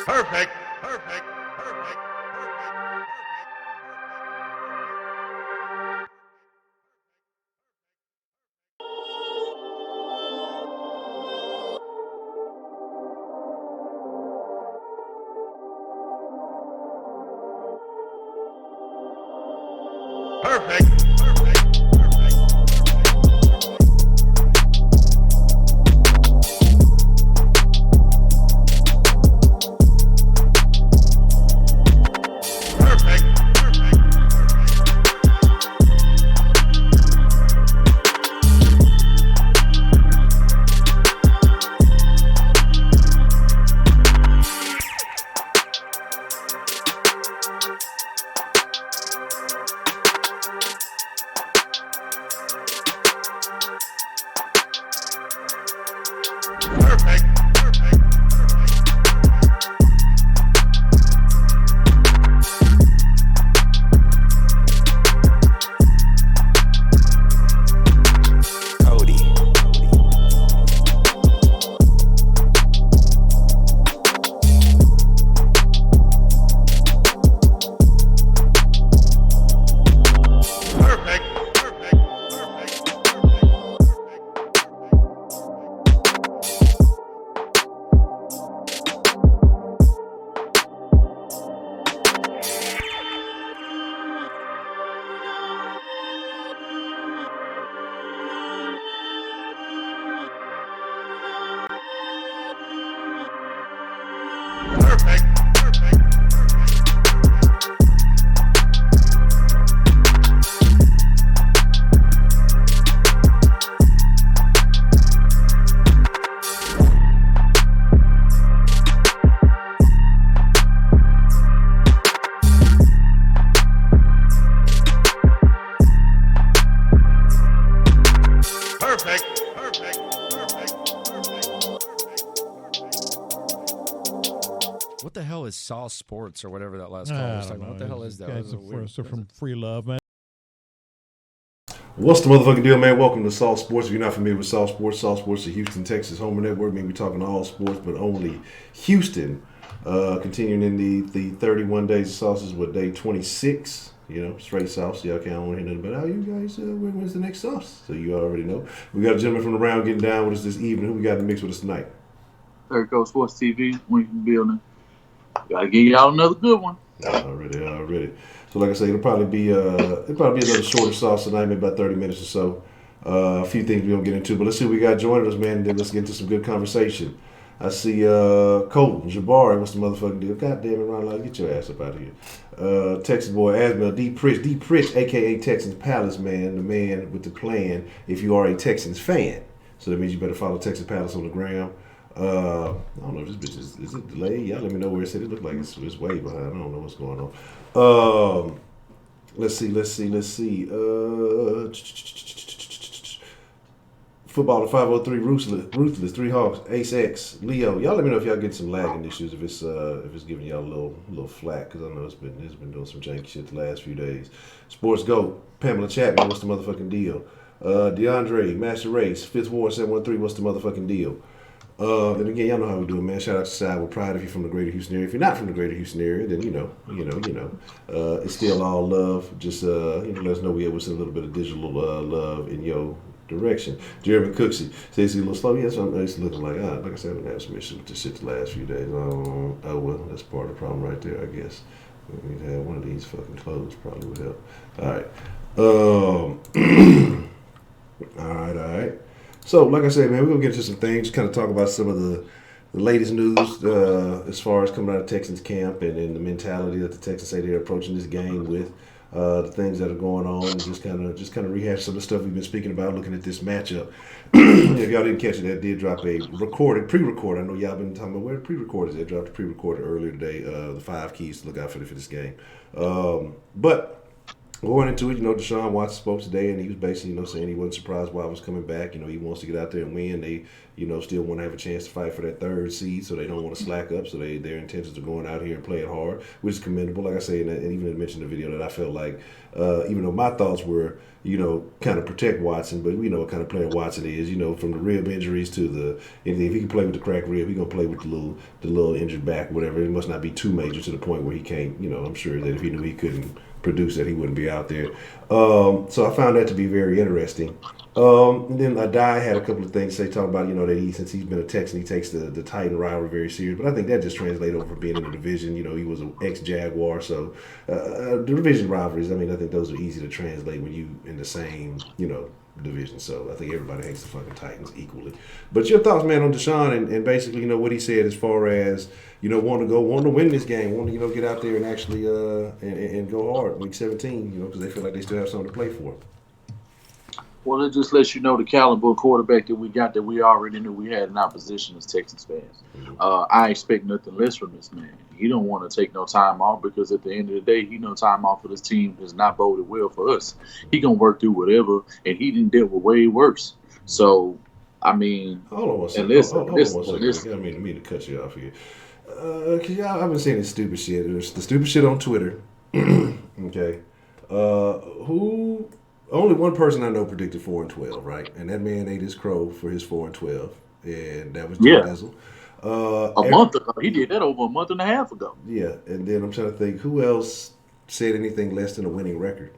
Perfect. What the hell is Saw Sports or whatever that last call was talking about? What the hell is that? It's from Free Love, man. What's the motherfucking deal, man? Welcome to Saw Sports. If you're not familiar with Saw Sports the Houston, Texas Homer Network. Maybe talking all sports, but only Houston. Continuing in the 31 days of sauces with day 26. You know, straight sauce. Y'all can't want to hear nothing about how you guys, when's the next sauce? So you already know. We got a gentleman from the round getting down with us this evening. Who we got in the mix with us tonight? Third Coast Sports TV, we can building. Gotta give y'all another good one. Already. So like I say, it'll probably be another shorter sauce tonight, maybe about 30 minutes or so. A few things we're gonna get into, but let's see what we got joining us, man. Then let's get into some good conversation. I see Colton, Jabari, what's the motherfucking deal? God damn it, Ron Lyle, get your ass up out of here. Texas boy, Asmel, D. Pritch, aka Texans Palace, man, the man with the plan if you are a Texans fan. So that means you better follow Texas Palace on the gram. I don't know if this bitch is it delayed? Y'all let me know where it's at. It looks like it's way behind. I don't know what's going on. Let's see. Football to 503 Ruthless 3 Hawks, Ace X, Leo. Y'all let me know if y'all get some lagging issues, if it's giving y'all a little flack, because I know it's been doing some janky shit the last few days. Sports Go, Pamela Chapman, what's the motherfucking deal? DeAndre, Master Race, 5th Ward 713, what's the motherfucking deal? And again, y'all know how we do it, man. Shout out to Side with Pride if you're from the greater Houston area. If you're not from the greater Houston area, then you know. It's still all love. Just let us know we able to send a little bit of digital love in your direction. Jeremy Cooksey says he's a little slow. Yes, it's looking like I said, I've been having some issues with this shit the last few days. Oh well, that's part of the problem right there, I guess. We need to have one of these fucking clothes probably would help. All right. All right. So, like I said, man, we're going to get into some things, just kind of talk about some of the latest news as far as coming out of Texans camp and the mentality that the Texans say they're approaching this game with, the things that are going on, and just kind of rehash some of the stuff we've been speaking about, looking at this matchup. If y'all didn't catch it, that did drop a pre-recorded. I know y'all been talking about where the pre-recorded is. They dropped a pre-recorded earlier today, the 5 keys to look out for this game. But going into it, Deshaun Watson spoke today, and he was basically, saying he wasn't surprised why I was coming back. He wants to get out there and win. They, still want to have a chance to fight for that 3rd seed, so they don't want to slack up. So their intentions are going out here and playing hard, which is commendable. Like I say, and even mentioned in the video that I felt like Even though my thoughts were, kind of protect Watson, but we know what kind of player Watson is. From the rib injuries to the anything. If he can play with the cracked rib, he gonna play with the little injured back, whatever. It must not be too major to the point where he can't. I'm sure that if he knew he couldn't produce that, he wouldn't be out there. So I found that to be very interesting. And then Adai had a couple of things talking about, that since he's been a Texan, he takes the Titan rivalry very serious. But I think that just translates over from being in the division. He was an ex-Jaguar, so the division rivalries, I think those are easy to translate when you in the same, division. So I think everybody hates the fucking Titans equally. But your thoughts, man, on Deshaun and basically, what he said as far as, wanting to win this game, wanting to, get out there and actually and go hard week 17, because they feel like they still have something to play for. Well, it just lets you know the caliber of quarterback that we got that we already knew we had in our position as Texans fans. I expect nothing less from this man. He don't want to take no time off because at the end of the day, time off for this team is not boded well for us. He going to work through whatever, and he didn't deal with way worse. So, hold on one second. Hold on one second. I mean to cut you off here. Cause I've been saying this stupid shit. There's the stupid shit on Twitter. Okay. Only one person I know predicted 4-12, right? And that man ate his crow for his 4-12, and that was Joe Dizzle. A month ago, he did that over a month and a half ago. Yeah, and then I'm trying to think who else said anything less than a winning record.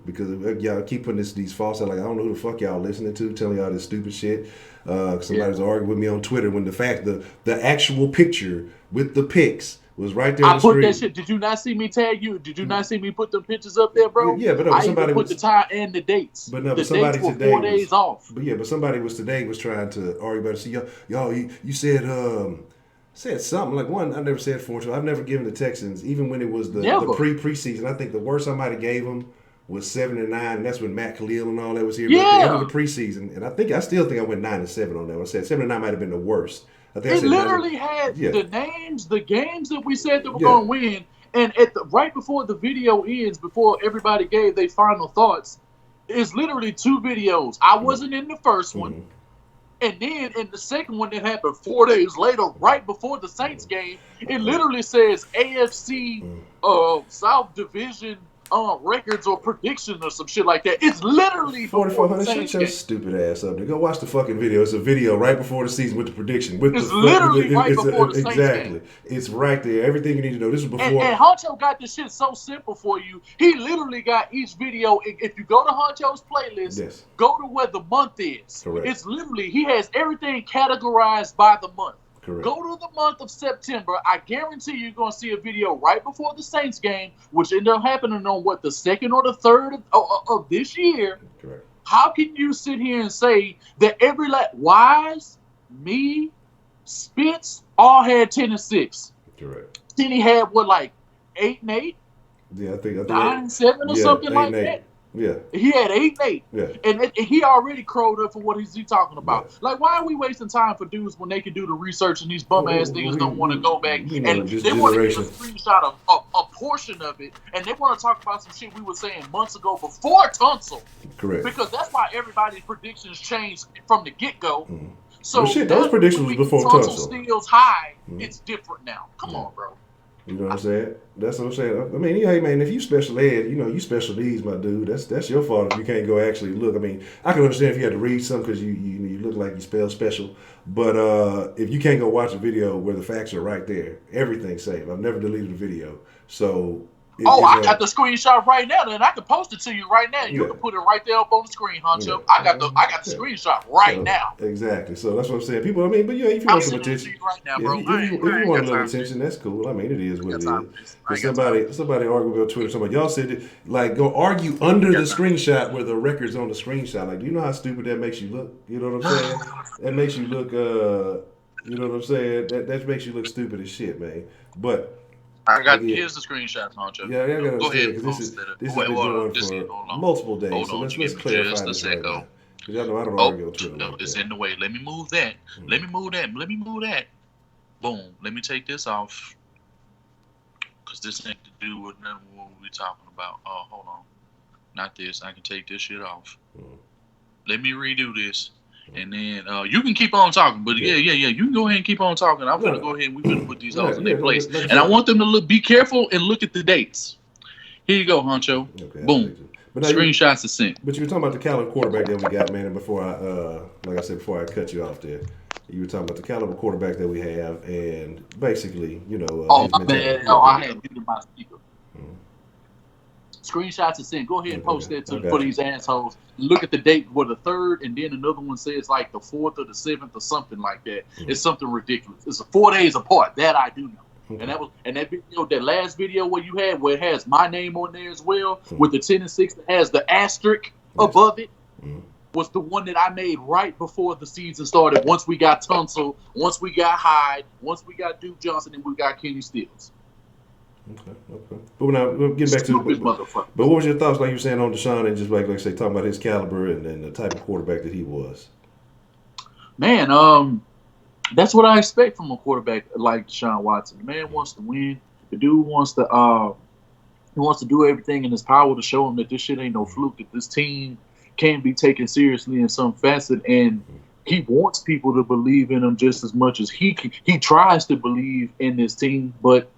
Because y'all keep putting these false out, like I don't know who the fuck y'all listening to, telling y'all this stupid shit. Somebody's arguing with me on Twitter when the actual picture with the pics was right there on the screen. I put that shit. Did you not see me tag you? Did you not see me put the pictures up there, bro? Yeah, but somebody put the time and the dates. But no, the somebody dates were today 4 days off. But somebody was trying to argue about it. See, y'all, you said something like one. I never said 4-12. I've never given the Texans, even when it was the preseason. I think the worst I might have gave them was 7-9, and that's when Matt Khalil and all that was here. Yeah. But at the end of the preseason, and I still think I went 9-7 on that. I said 7-9 might have been the worst. I think it literally had the names, the games that we said that we're going to win, and right before the video ends, before everybody gave their final thoughts, it's literally 2 videos. I wasn't in the first one, and then in the second one that happened 4 days later, right before the Saints game, it literally says AFC South Division records or predictions or some shit like that. It's literally 4,400. Shut your stupid ass up. Go watch the fucking video. It's a video right before the season with the prediction. It's literally right before the Saints exactly. game. It's right there. Everything you need to know. This is before. And Honcho got this shit so simple for you. He literally got each video. If you go to Honcho's playlist, go to where the month is. Correct. It's literally, he has everything categorized by the month. Correct. Go to the month of September. I guarantee you're going to see a video right before the Saints game, which ended up happening on the 2nd or the 3rd of this year. Correct. How can you sit here and say that Wise, me, Spence all had 10-6? Correct. Then he had 8-8? Yeah, I think 9-7 or something like that. Yeah. He had 8-8. Yeah. And he already crowed up for what he's talking about. Yeah. Like, why are we wasting time for dudes when they can do the research and these bum-ass niggas don't want to go back and they want to get a screenshot of a portion of it, and they want to talk about some shit we were saying months ago before Tunsil. Correct. Because that's why everybody's predictions changed from the get-go. Mm-hmm. So those predictions was before Tunsil. Steals high, it's different now. Come on, bro. You know what I'm saying? That's what I'm saying. I mean, hey, man, if you special ed, you special needs, my dude. That's your fault if you can't go actually look. I mean, I can understand if you had to read something because you look like you spell special. But if you can't go watch a video where the facts are right there, everything's safe. I've never deleted a video. So... I got the screenshot right now, and I can post it to you right now. You can put it right there up on the screen, Honcho. Yeah. I got the screenshot right now. Exactly. So that's what I'm saying. People, I mean, but if you want some attention, right now, bro. If you want a little attention, that's cool. I mean, it is what it is. Somebody argued on Twitter. Somebody y'all said go argue under the screenshot where the record's on the screenshot. Like, do you know how stupid that makes you look? You know what I'm saying? That makes you look. You know what I'm saying? That makes you look stupid as shit, man. But. Here's the screenshot, Honcho. Yeah, I gotta go ahead. Because this has been going for multiple days. Hold so on, let's clarify this right now. Because y'all know I don't argue on Twitter. No, it's in the way. Let me move that. Let me move that. Boom. Let me take this off. Because this ain't to do with nothing what we're talking about. Oh, hold on. Not this. I can take this shit off. Let me redo this. And then you can keep on talking, but yeah. You can go ahead and keep on talking. I'm gonna go ahead and we're gonna put these hoes in their place. And I want them to be careful and look at the dates. Here you go, Honcho. Okay, Boom. Screenshots are sent. But you were talking about the caliber quarterback that we got, man. And before like I said, before I cut you off there, you were talking about the caliber quarterback that we have, and basically, Oh, my bad. Oh, I had muted my speaker. Screenshots are sent. Go ahead and post that for these assholes. Look at the date for the 3rd, and then another one says like the 4th or the 7th or something like that. It's something ridiculous. It's 4 days apart. That I do know. And that video, that last video where it has my name on there as well, with the 10 and 6 that has the asterisk above it, was the one that I made right before the season started. Once we got Tunsil, once we got Hyde, once we got Duke Johnson, and we got Kenny Stills. Okay. But now we'll get back to but what was your thoughts, like you were saying, on Deshaun, and just like I say, talking about his caliber and the type of quarterback that he was? Man, that's what I expect from a quarterback like Deshaun Watson. The man wants to win. The dude wants to do everything in his power to show him that this shit ain't no fluke, that this team can be taken seriously in some facet, and he wants people to believe in him just as much as he tries to believe in this team, but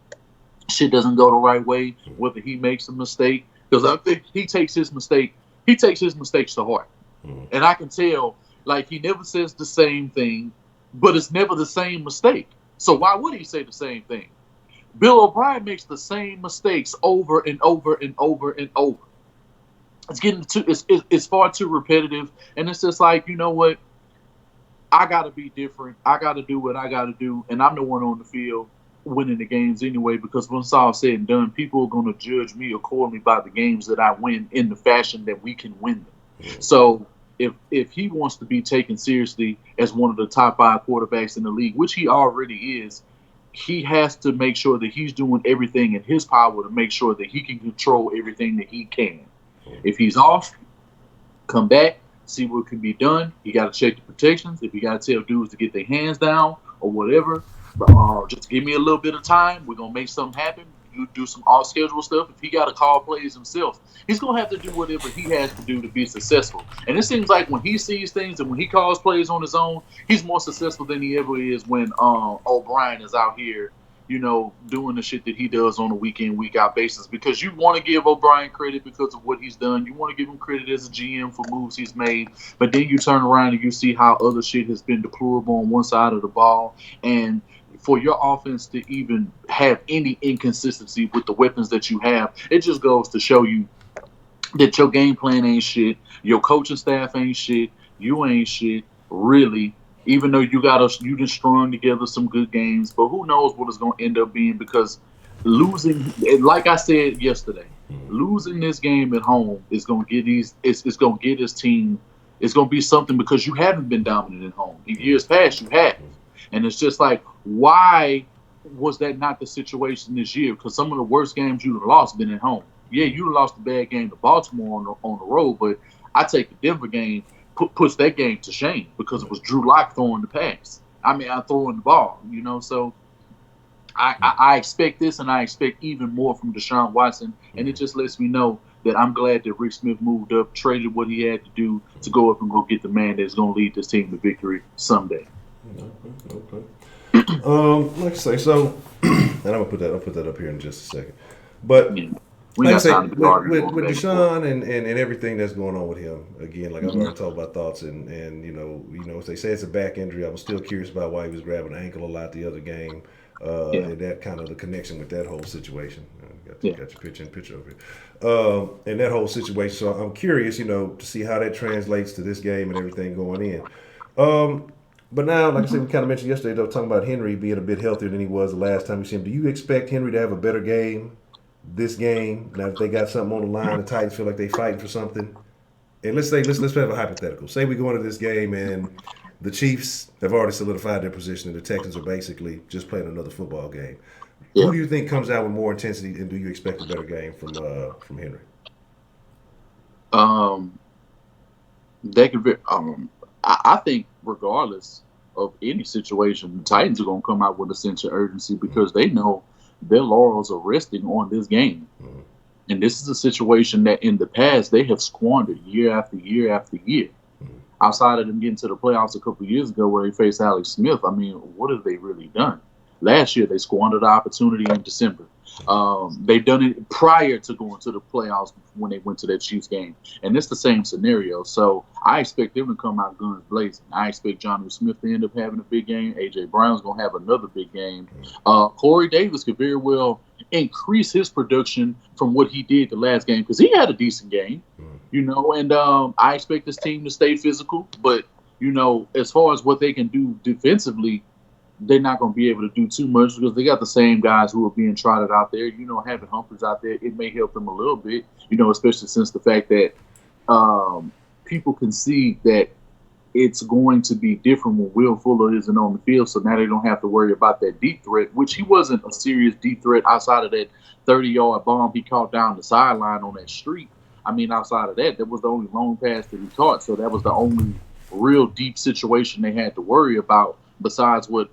shit doesn't go the right way, whether he makes a mistake, because I think he takes his mistakes to heart. And I can tell, like, he never says the same thing, but it's never the same mistake. So why would he say the same thing? Bill O'Brien makes the same mistakes over and over and over and over. It's far too repetitive, and it's just like, you know what? I gotta be different. I gotta do what I gotta do, and I'm the one on the field winning the games anyway, because when it's all said and done, people are going to judge me accordingly by the games that I win in the fashion that we can win them. So if he wants to be taken seriously as one of the top 5 quarterbacks in the league, which he already is, he has to make sure that he's doing everything in his power to make sure that he can control everything that he can. If he's off, come back, see what can be done. You got to check the protections. If you got to tell dudes to get their hands down or whatever, just give me a little bit of time. We're going to make something happen. You do some off-schedule stuff. If he got to call plays himself, he's going to have to do whatever he has to do to be successful. And it seems like when he sees things and when he calls plays on his own, he's more successful than he ever is when O'Brien is out here, doing the shit that he does on a week-in, week-out basis. Because you want to give O'Brien credit because of what he's done. You want to give him credit as a GM for moves he's made. But then you turn around and you see how other shit has been deplorable on one side of the ball. And for your offense to even have any inconsistency with the weapons that you have, it just goes to show you that your game plan ain't shit, your coaching staff ain't shit, you ain't shit, really, even though you done strung together some good games, but who knows what it's going to end up being, because losing, like I said yesterday, losing this game at home is going to get it's going to get his team, it's going to be something, because you haven't been dominant at home. In years past, you have. And it's just like, why was that not the situation this year? Because some of the worst games you've lost been at home. Yeah, you lost a bad game to Baltimore on the road, but I take the Denver game, puts that game to shame, because it was Drew Lock throwing the pass. I'm throwing the ball, So I expect this, and I expect even more from Deshaun Watson, and it just lets me know that I'm glad that Rick Smith moved up, traded what he had to do to go up and go get the man that's going to lead this team to victory someday. Okay. Like I say, so, and I'll put that up here in just a second. But like I say, with Deshaun and everything that's going on with him, again, like I've already talked about thoughts, and if they say it's a back injury, I was still curious about why he was grabbing an ankle a lot the other game, and that kind of the connection with that whole situation. Got your picture over here, and that whole situation. So I'm curious, to see how that translates to this game and everything going in. But now, like I said, we kind of mentioned yesterday, though, talking about Henry being a bit healthier than he was the last time we see him. Do you expect Henry to have a better game this game? Now that they got something on the line, the Titans feel like they fighting for something. And let's have a hypothetical. Say we go into this game and the Chiefs have already solidified their position, and the Texans are basically just playing another football game. Yeah. Who do you think comes out with more intensity, and do you expect a better game from Henry? They could be. I think regardless of any situation, the Titans are going to come out with a sense of urgency, because they know their laurels are resting on this game. Mm-hmm. And this is a situation that in the past they have squandered year after year after year. Mm-hmm. Outside of them getting to the playoffs a couple of years ago where they faced Alex Smith, what have they really done? Last year, they squandered the opportunity in December. They've done it prior to going to the playoffs when they went to that Chiefs game. And it's the same scenario. So I expect them to come out guns blazing. I expect Jonnu Smith to end up having a big game. A.J. Brown's going to have another big game. Corey Davis could very well increase his production from what he did the last game because he had a decent game, and I expect this team to stay physical. But, as far as what they can do defensively, they're not going to be able to do too much because they got the same guys who are being trotted out there. Having Humphries out there, it may help them a little bit, especially since the fact that people can see that it's going to be different when Will Fuller isn't on the field. So now they don't have to worry about that deep threat, which he wasn't a serious deep threat outside of that 30-yard bomb he caught down the sideline on that street. I mean, outside of that was the only long pass that he caught. So that was the only real deep situation they had to worry about. Besides what,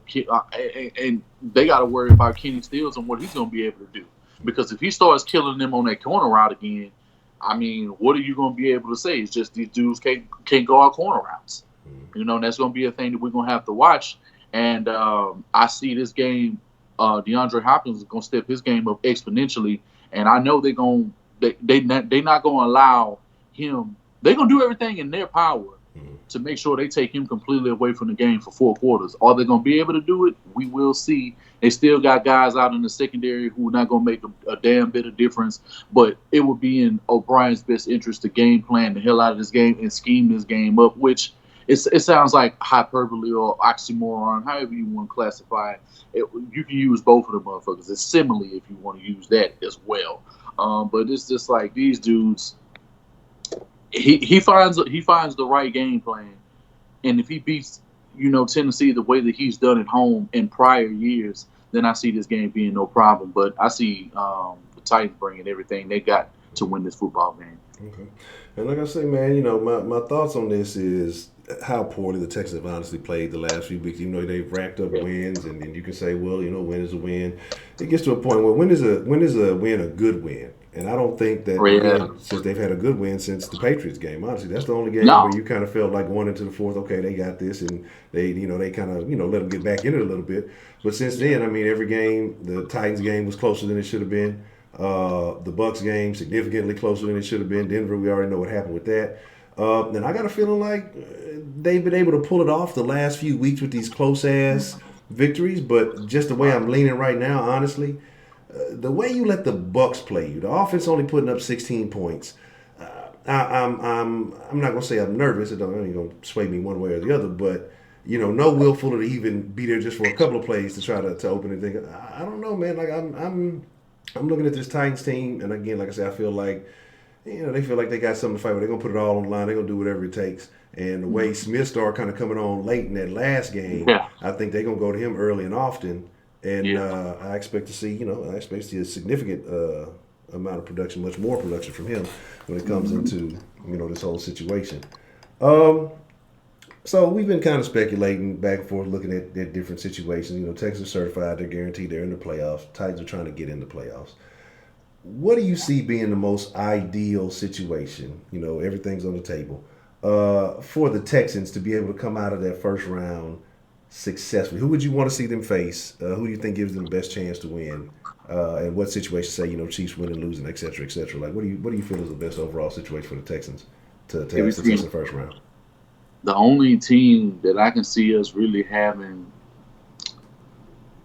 and they got to worry about Kenny Stills and what he's going to be able to do. Because if he starts killing them on that corner route again, I mean, what are you going to be able to say? It's just these dudes can't guard corner routes. That's going to be a thing that we're going to have to watch. And I see this game, DeAndre Hopkins is going to step his game up exponentially. And I know they're not going to allow him. They're going to do everything in their power to make sure they take him completely away from the game for 4 quarters. Are they going to be able to do it? We will see. They still got guys out in the secondary who are not going to make a damn bit of difference, but it would be in O'Brien's best interest to game plan the hell out of this game and scheme this game up, which it sounds like hyperbole or oxymoron, however you want to classify it. You can use both of the motherfuckers. It's simile if you want to use that as well. But it's just like these dudes – He finds the right game plan, and if he beats Tennessee the way that he's done at home in prior years, then I see this game being no problem. But I see the Titans bringing everything they got to win this football game. Okay, and like I say, man, my thoughts on this is how poorly the Texans have honestly played the last few weeks. They've racked up wins, and then you can say, well, win is a win. It gets to a point where when is a win a good win? And I don't think that since they've had a good win since the Patriots game, honestly, that's the only game where you kind of felt like going into the fourth, okay, they got this, and they kind of let them get back in it a little bit. But since then, I mean, every game, the Titans game was closer than it should have been. The Bucs game significantly closer than it should have been. Denver, we already know what happened with that. And I got a feeling like they've been able to pull it off the last few weeks with these close ass victories. But just the way I'm leaning right now, honestly. The way you let the Bucs play you, the offense only putting up 16 points. I'm not gonna say I'm nervous. It ain't gonna sway me one way or the other. But no Will Fuller to even be there just for a couple of plays to try to open anything. I don't know, man. Like I'm looking at this Titans team, and again, like I said, I feel like they feel like they got something to fight with. They're gonna put it all on the line. They're gonna do whatever it takes. And the way Smith started kind of coming on late in that last game, I think they're gonna go to him early and often. And I expect to see, a significant amount of production, much more production from him when it comes into, this whole situation. So we've been kind of speculating back and forth, looking at different situations. Texas certified, they're guaranteed they're in the playoffs. Titans are trying to get in the playoffs. What do you see being the most ideal situation? Everything's on the table for the Texans to be able to come out of that first round successfully. Who would you want to see them face? Who do you think gives them the best chance to win? And what situation, say, Chiefs winning, losing, et cetera, et cetera. Like, what do you feel is the best overall situation for the Texans to have success in the first round? The only team that I can see us really having,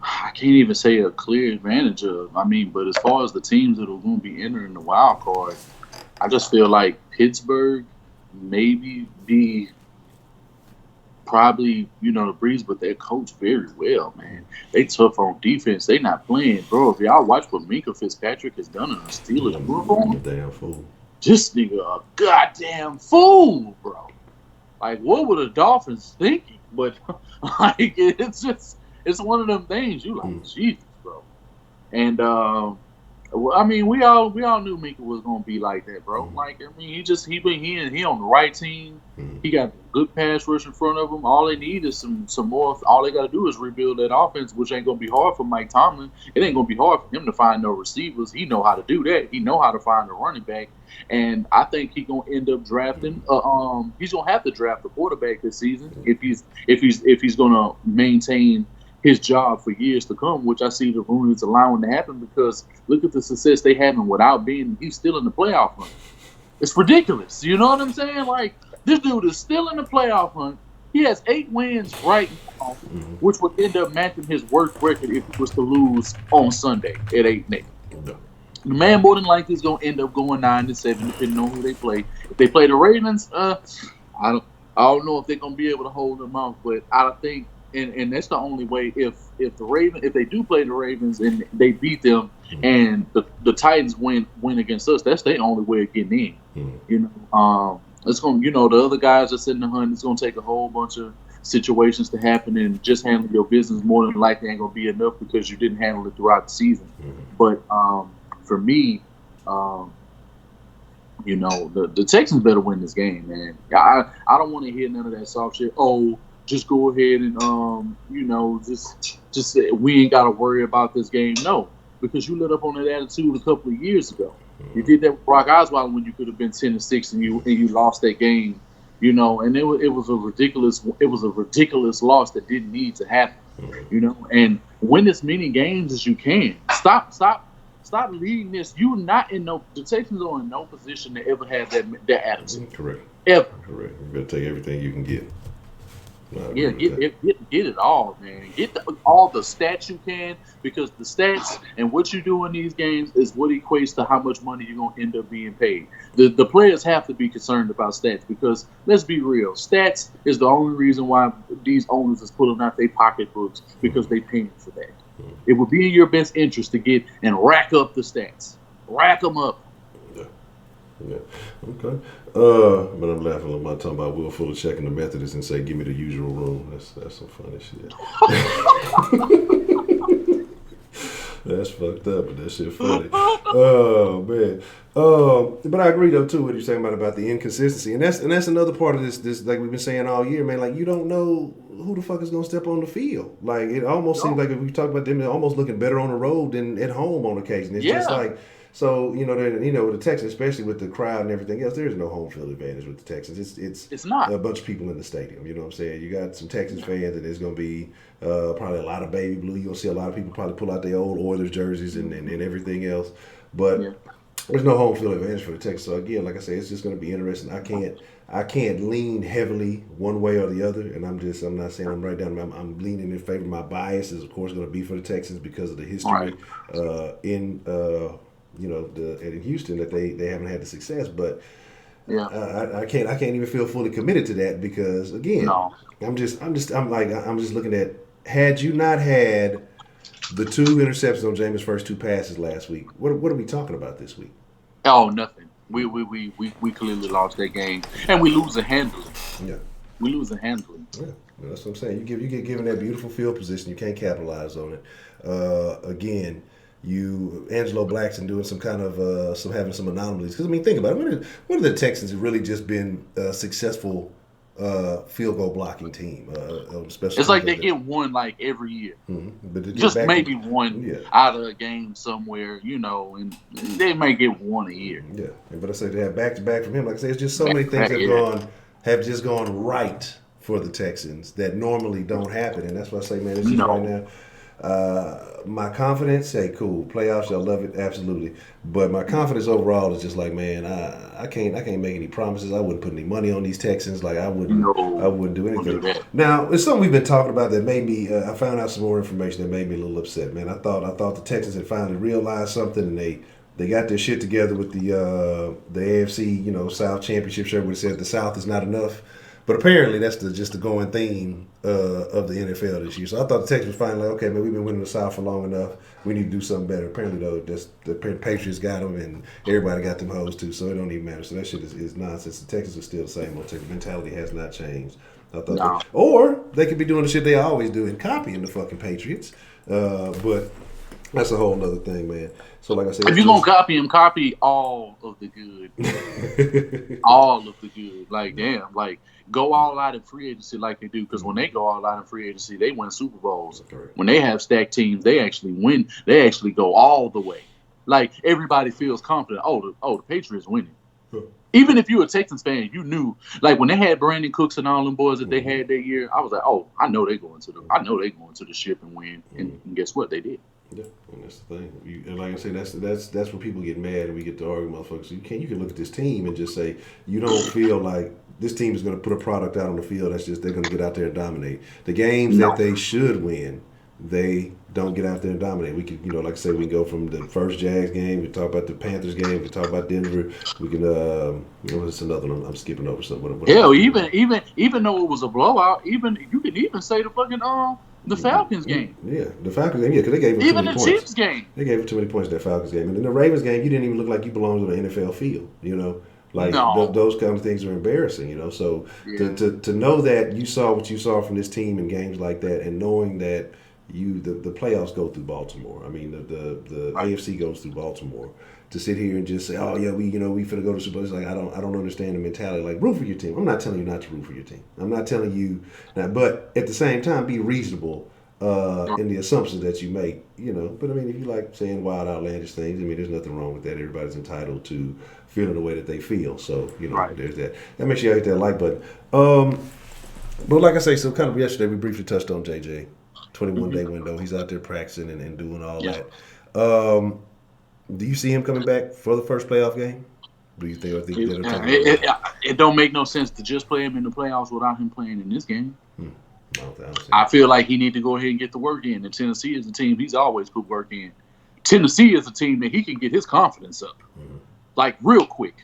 I can't even say a clear advantage of. I mean, but as far as the teams that are going to be entering the wild card, I just feel like Pittsburgh maybe be probably, the breeze, but they're coached very well, man. They tough on defense. They not playing. Bro, if y'all watch what Minka Fitzpatrick has done in a Steelers uniform, damn fool. This nigga a goddamn fool, bro. Like, what were the Dolphins thinking? But, like, it's one of them things. You like, Jesus, bro. And, I mean, we all knew Minka was gonna be like that, bro. Like, I mean, he on the right team. He got good pass rush in front of him. All they need is some more. All they got to do is rebuild that offense, which ain't gonna be hard for Mike Tomlin. It ain't gonna be hard for him to find no receivers. He know how to do that. He know how to find a running back. And I think he's gonna end up drafting. He's gonna have to draft a quarterback this season if he's gonna maintain his job for years to come, which I see the Rooney's allowing to happen because look at the success they having without being. He's still in the playoff hunt. It's ridiculous. You know what I'm saying? Like, this dude is still in the playoff hunt. He has 8 wins right now, which would end up matching his worst record if he was to lose on Sunday at 8-8. The man more than likely is going to end up going 9-7, depending on who they play. If they play the Ravens, I don't know if they're going to be able to hold them off, but I think, and that's the only way. If they do play the Ravens and they beat them, and the Titans win against us, that's their only way of getting in. You know, it's going. You know, the other guys that's in the hunt. It's going to take a whole bunch of situations to happen, and just handling your business more than likely ain't going to be enough because you didn't handle it throughout the season. But for me, you know, the Texans better win this game, man. I don't want to hear none of that soft shit. Oh, just go ahead and you know, just say we ain't got to worry about this game. No, because you lit up on that attitude a couple of years ago. You did that with Brock Osweiler when you could have been 10-6 and you lost that game. You know, and it was a ridiculous loss that didn't need to happen. You know, and win as many games as you can. Stop leading this. The Texans are in no position to ever have that attitude. Correct. Ever. Correct. You better take everything you can get. Yeah, get it all, man. Get all the stats you can, because the stats and what you do in these games is what equates to how much money you're going to end up being paid. The players have to be concerned about stats because, let's be real, stats is the only reason why these owners is pulling out their pocketbooks because they paying for that. It would be in your best interest to get and rack up the stats. Rack them up. Yeah. Okay. But I'm laughing at my talking about Will Fuller checking the Methodist and say, "Give me the usual room." That's some funny shit. That's fucked up, but that shit funny. Oh man. But I agree though too what you're saying about the inconsistency, and that's another part of this like we've been saying all year, man. Like, you don't know who the fuck is gonna step on the field. Like, it almost seems like if we talk about them, they're almost looking better on the road than at home on occasion. It's just like. So, you know, with the Texans, especially with the crowd and everything else, there's no home field advantage with the Texans. It's not a bunch of people in the stadium. You know what I'm saying? You got some Texans fans, and there's going to be probably a lot of baby blue. You're going to see a lot of people probably pull out their old Oilers jerseys and everything else. But there's no home field advantage for the Texans. So, again, like I say, it's just going to be interesting. I can't lean heavily one way or the other, and I'm not saying I'm right down. I'm leaning in favor. My bias is, of course, going to be for the Texans because of the history in Houston that they haven't had the success, but I can't even feel fully committed to that because, again, I'm just looking at, had you not had the 2 interceptions on Jameis' first 2 passes last week, what are we talking about this week? Oh, nothing. We clearly lost that game, and we lose handily. Yeah, we lose handily. Yeah, that's what I'm saying. You get given that beautiful field position, you can't capitalize on it. Again. Angelo Blackson doing some kind of having some anomalies. Because, I mean, think about it. When have the Texans really just been a successful field goal blocking team? It's like they get one like every year. But just maybe one out of a game somewhere, you know, and they may get one a year. Yeah, but I say they have back-to-back from him. Like I say, it's just so many things have just gone right for the Texans that normally don't happen. And that's why I say, man, it's just right now. My confidence, hey, cool, playoffs, y'all love it, absolutely. But my confidence overall is just like, man, I can't make any promises. I wouldn't put any money on these Texans. Like, I wouldn't do anything. Now, it's something we've been talking about that made me. I found out some more information that made me a little upset, man. I thought the Texans had finally realized something, and they got their shit together with the AFC, South Championship shirt, where it says the South is not enough. But apparently that's just the going theme of the NFL this year. So I thought the Texans were finally like, okay, man, we've been winning the South for long enough. We need to do something better. Apparently, though, the Patriots got them, and everybody got them hoes too, so it don't even matter. So that shit is nonsense. The Texans are still the same. The mentality has not changed. I thought or they could be doing the shit they always do and copying the fucking Patriots. But that's a whole nother thing, man. So like I said, if you're going to copy them, copy all of the good. All of the good. Like, damn, like, go all out in free agency like they do, because when they go all out in free agency, they win Super Bowls. Right. When they have stacked teams, they actually win. They actually go all the way. Like, everybody feels confident. Oh, the Patriots winning. Even if you were a Texans fan, you knew, like when they had Brandon Cooks and all them boys that they had that year, I was like, oh, I know they're going to the ship and win. And guess what? They did. Yeah, and that's the thing. And like I say, that's when people get mad and we get to argue, motherfuckers. You can look at this team and just say you don't feel like this team is going to put a product out on the field. That's just they're going to get out there and dominate the games that they should win. They don't get out there and dominate. We could, like I say, we can go from the first Jags game. We can talk about the Panthers game. We can talk about Denver. We can, what's another one? I'm skipping over something. Hell, even though it was a blowout, you can even say the fucking the Falcons game. Yeah, the Falcons game. Yeah, because they gave them too many points. Even the Chiefs game. They gave them too many points in that Falcons game. And in the Ravens game, you didn't even look like you belonged on the NFL field. Like those kind of things are embarrassing. So to know that you saw what you saw from this team in games like that, and knowing that the playoffs go through Baltimore. I mean the AFC goes through Baltimore. To sit here and just say, oh yeah, we finna go to Super Bowl. It's like I don't understand the mentality. Like, root for your team. I'm not telling you not to root for your team. I'm not telling you that, but at the same time, be reasonable in the assumptions that you make. But I mean, if you like saying wild, outlandish things, I mean, there's nothing wrong with that. Everybody's entitled to feeling the way that they feel. So there's that. That makes sure you hit that like button. But like I say, so kind of yesterday we briefly touched on JJ. 21-day window. He's out there practicing and doing all that. Do you see him coming back for the first playoff game? Do you think it don't make no sense to just play him in the playoffs without him playing in this game? I feel like he need to go ahead and get the work in. And Tennessee is a team he's always put work in. Tennessee is a team that he can get his confidence up, like real quick.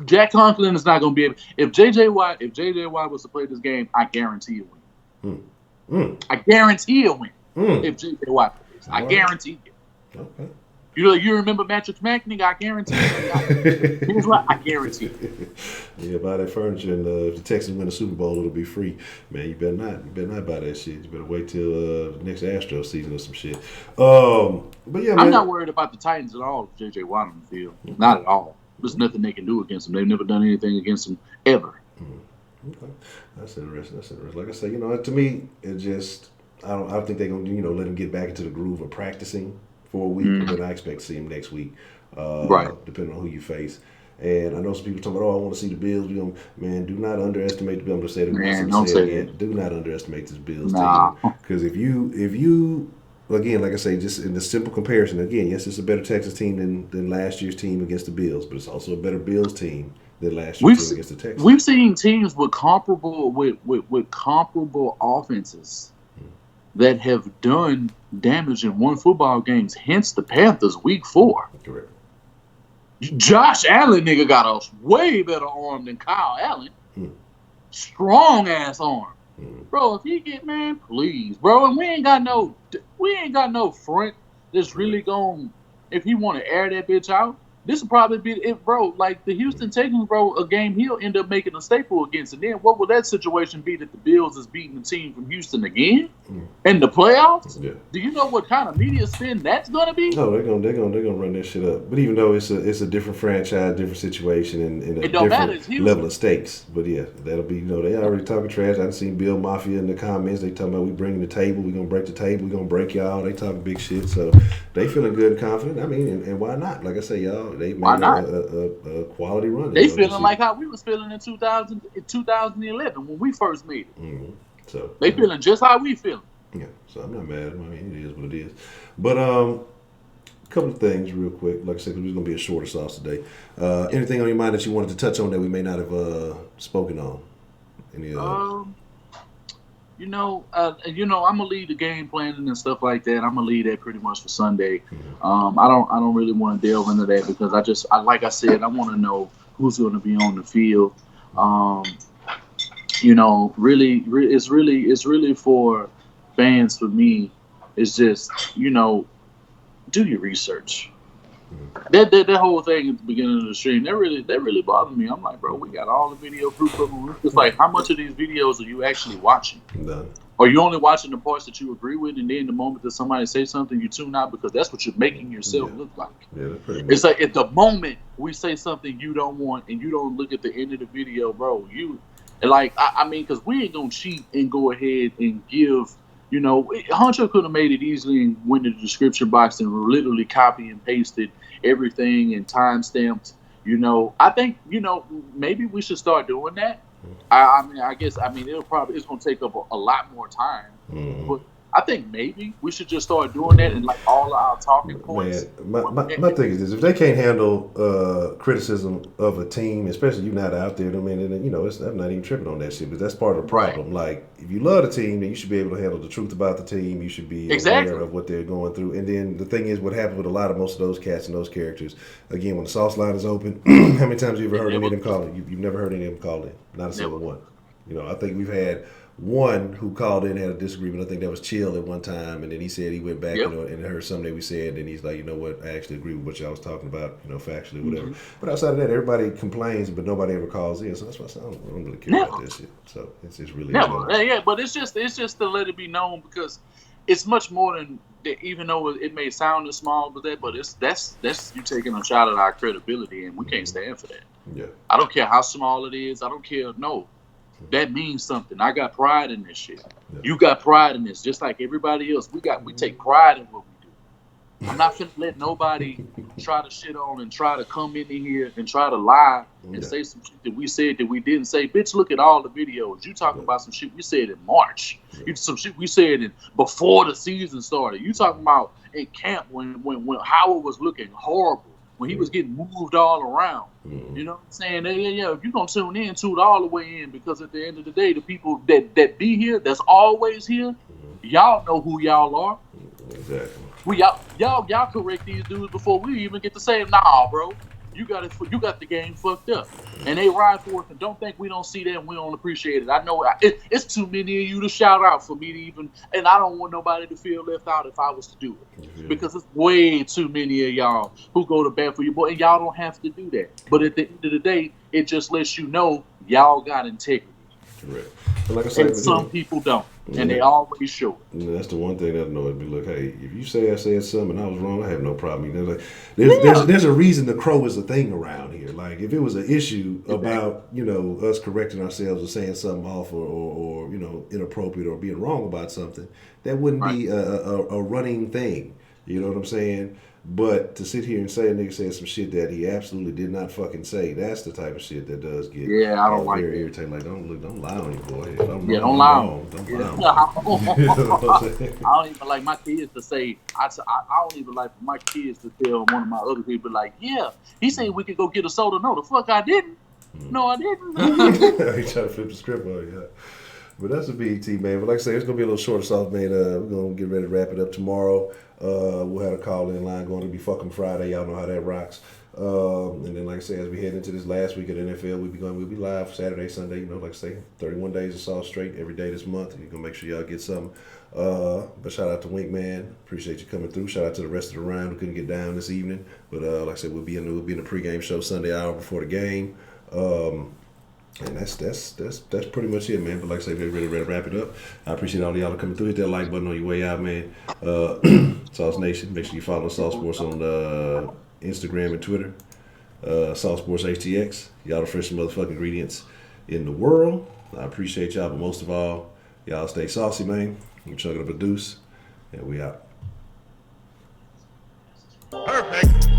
Jack Conklin is not going to be able. If JJ Watt was to play this game, I guarantee he'll win. I guarantee he'll win if JJ Watt plays. I guarantee it. Okay. You remember Patrick Mack, nigga? I guarantee it. Here's what I guarantee it. Yeah, buy that furniture, and if the Texans win the Super Bowl, it'll be free. Man, you better not buy that shit. You better wait till next Astros season or some shit. But yeah, man. I'm not worried about the Titans at all. JJ Watt on the field, not at all. There's nothing they can do against them. They've never done anything against them ever. Okay, that's interesting. Like I say, to me, it just I don't think they're gonna let him get back into the groove of practicing for a week, and then I expect to see him next week, depending on who you face. And I know some people talking about, I want to see the Bills. Man, do not underestimate the Bills. I'm going to say it. Don't say it. Do not underestimate this Bills team. Because if you, again, like I say, just in the simple comparison, again, yes, it's a better Texas team than last year's team against the Bills, but it's also a better Bills team than last year's team against the Texans. We've seen teams with comparable offenses that have done damage in one football games, hence the Panthers week 4. Correct. Josh Allen, nigga, got a way better arm than Kyle Allen. Strong ass arm. Bro, if he get, man, please, bro, and we ain't got no front that's really going, if he want to air that bitch out, this will probably be it, bro. Like the Houston Texans, bro, a game he'll end up making a staple against. And then what will that situation be that the Bills is beating the team from Houston again in the playoffs? Yeah. Do you know what kind of media spin that's gonna be? No, they're gonna run that shit up. But even though it's a different franchise, different situation, and a different level of stakes. But yeah, that'll be they already talking trash. I've seen Bill Mafia in the comments. They talking about we bringing the table, we gonna break the table, we gonna break y'all. They talking big shit, so they feeling good and confident. I mean, and why not? Like I say, y'all. They made a quality run. They feeling like how we was feeling in 2011 when we first made it. So they feeling just how we feeling. Yeah, so I'm not mad. I mean, it is what it is. But a couple of things real quick. Like I said, because we're going to be a shorter sauce today. Anything on your mind that you wanted to touch on that we may not have spoken on? Any I'm gonna leave the game planning and stuff like that. I'm gonna leave that pretty much for Sunday. I don't really want to delve into that because like I said, I want to know who's going to be on the field. It's really for fans. For me, it's just do your research. That whole thing at the beginning of the stream, that really bothered me. I'm like, bro, we got all the video proof of them. It's like, how much of these videos are you actually watching? None. Or you only watching the parts that you agree with, and then the moment that somebody says something, you tune out because that's what you're making yourself look like. Yeah, that's pretty it's like at the moment we say something you don't want, and you don't look at the end of the video, bro. Because we ain't gonna cheat and go ahead and give. Honcho could have made it easily and went to the description box and literally copy and pasted everything and time stamped, You know, I think, you know, maybe we should start doing that. I mean, it's going to take up a lot more time, but I think maybe we should just start doing that and like all of our talking points. Man, my thing is this: if they can't handle criticism of a team, especially you not out there, I mean, and, you know, I'm not even tripping on that shit, but that's part of the problem. Right. Like, if you love the team, then you should be able to handle the truth about the team. You should be aware of what they're going through. And then the thing is, what happens with most of those cats and those characters, again, when the sauce line is open, how many times have you ever heard any of them call it? You've never heard any of them call it? Not a single one. You know, I think we've had one who called in, had a disagreement. I think that was Chill at one time, and then he said he went back and heard something that we said, and he's like, you know what, I actually agree with what y'all was talking about, you know, factually, whatever. But outside of that, everybody complains, but nobody ever calls in. So that's why I don't really care about that shit. So it's really but it's just to let it be known, because it's much more than that, even though it may sound small, but that's you taking a shot at our credibility, and we can't stand for that. Yeah, I don't care how small it is. I don't care. No. That means something. I got pride in this shit. Yeah. You got pride in this, just like everybody else. We take pride in what we do. I'm not finna let nobody try to shit on and try to come in here and try to lie and say some shit that we said that we didn't say. Bitch, look at all the videos. You talking about some shit we said in March. Some shit we said before the season started. You talking about in camp when Howard was looking horrible, when he was getting moved all around. You know what I'm saying? Yeah, if you're going to tune in, tune all the way in, because at the end of the day, the people that be here, that's always here, y'all know who y'all are. Exactly. Y'all correct these dudes before we even get to say, nah, bro, you got the game fucked up. And they ride for it, and don't think we don't see that and we don't appreciate it. I know it's too many of you to shout out for me to even, and I don't want nobody to feel left out if I was to do it. Because it's way too many of y'all who go to bat for your boy, and y'all don't have to do that. But at the end of the day, it just lets you know y'all got integrity. Correct. But like I said, and some people don't. And they always show it. And that's the one thing that annoys me. Look, hey, if you say I said something and I was wrong, I have no problem. There's a reason the crow is a thing around here. Like, if it was an issue about, you know, us correcting ourselves or saying something off or you know, inappropriate or being wrong about something, that wouldn't be a running thing. You know what I'm saying? But to sit here and say a nigga said some shit that he absolutely did not fucking say, that's the type of shit that does get I don't like very irritating. Like, don't lie on you, boy. If I'm don't lie on you. Don't lie on me. I don't even like my kids to say, I don't even like my kids to tell one of my other people, like, yeah, he said we could go get a soda. No, the fuck I didn't. No, I didn't. He tried to flip the script on you. But that's a BET, man. But like I say, it's going to be a little short sauce, man. We're going to get ready to wrap it up tomorrow. We'll have a call-in line going to be fucking Friday. Y'all know how that rocks. And then, like I say, as we head into this last week of the NFL, we'll be live Saturday, Sunday. You know, like I say, 31 days of sauce straight every day this month. You're going to make sure y'all get something. But shout out to Wink, man. Appreciate you coming through. Shout out to the rest of the round who couldn't get down this evening. But like I said, we'll be in the pregame show Sunday hour before the game. And that's pretty much it, man. But like I say, we're ready to wrap it up. I appreciate all of y'all coming through. Hit that like button on your way out, man. Sauce Nation. Make sure you follow Sauce Sports on Instagram and Twitter. Sauce Sports HTX. Y'all the freshest motherfucking ingredients in the world. I appreciate y'all, but most of all, y'all stay saucy, man. I'm chugging up a deuce, and we out. Perfect.